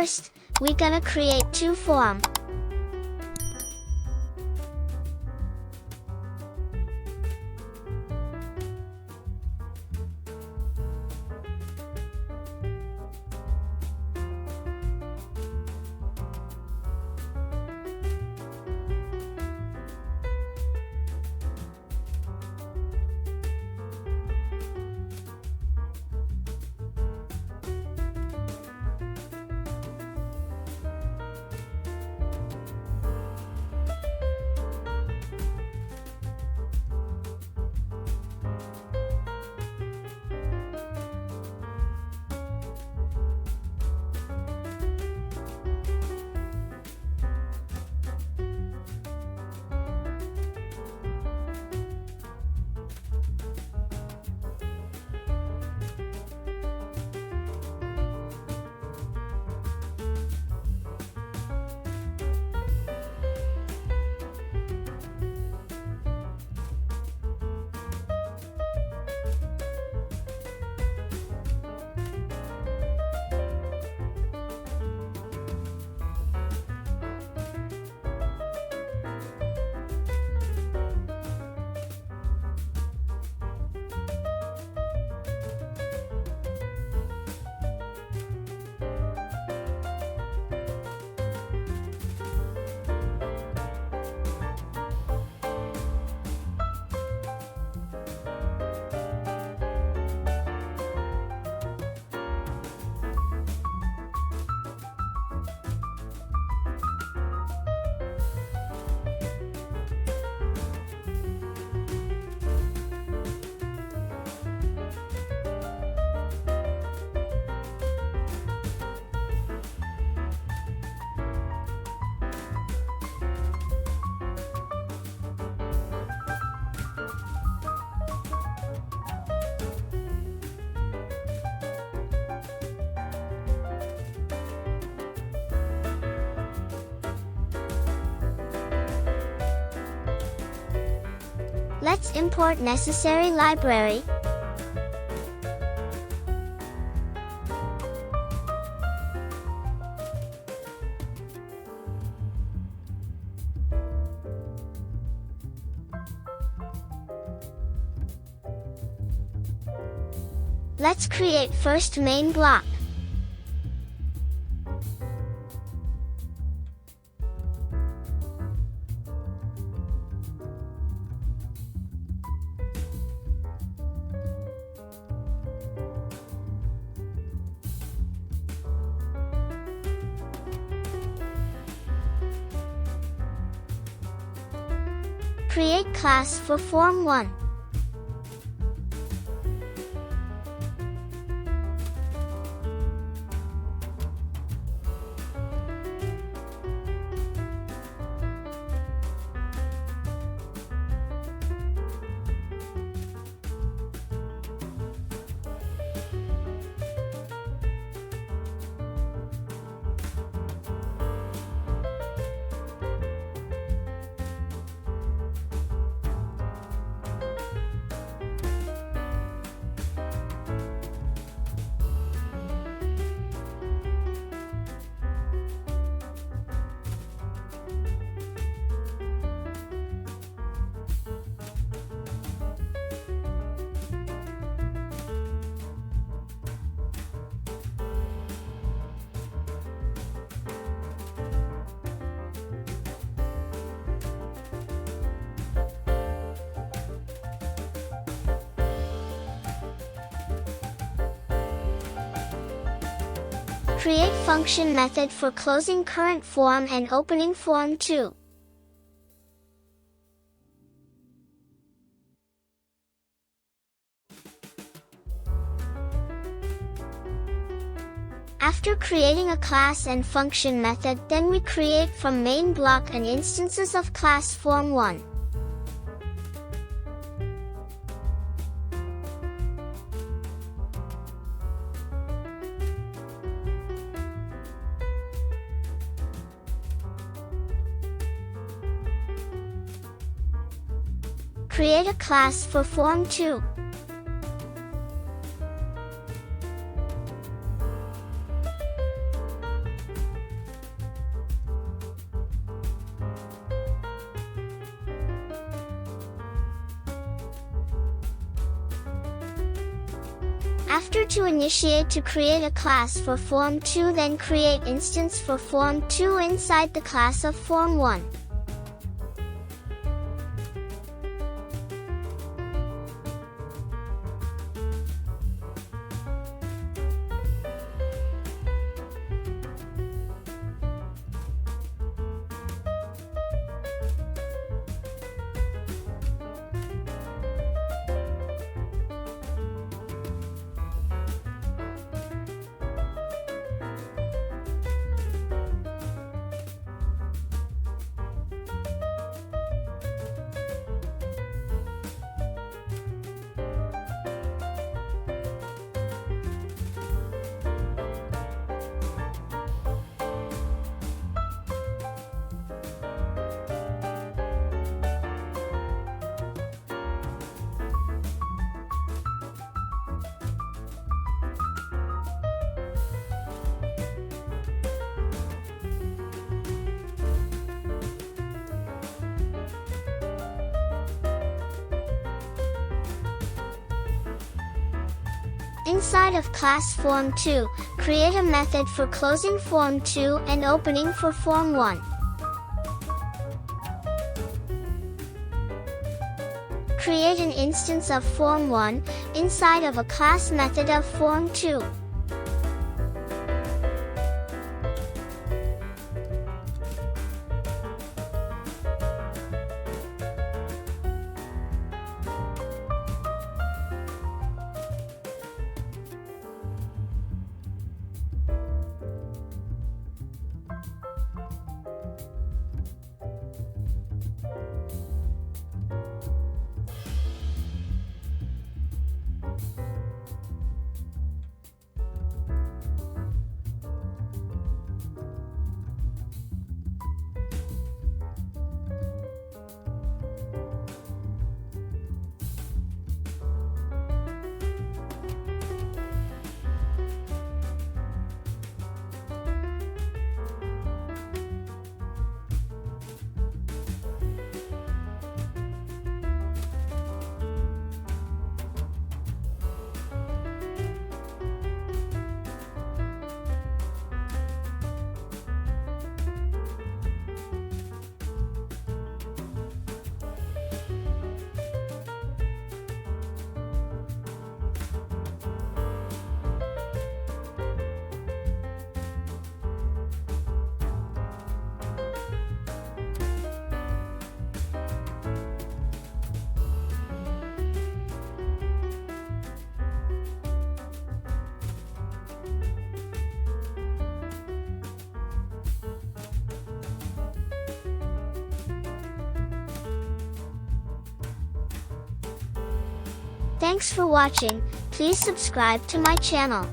First, we're gonna create two forms. Let's import necessary library. Let's create first main block. Create class for form 1. Create function method for closing current form and opening form 2. After creating a class and function method, then we create from main block an instances of class form 1. Create a class for form 2. After to initiate to create a class for form2, then create instance for form2 inside the class of form1. Inside of class form2, create a method for closing form2 and opening for form1. Create an instance of form1 inside of a class method of form2. Thanks for watching. Please subscribe to my channel.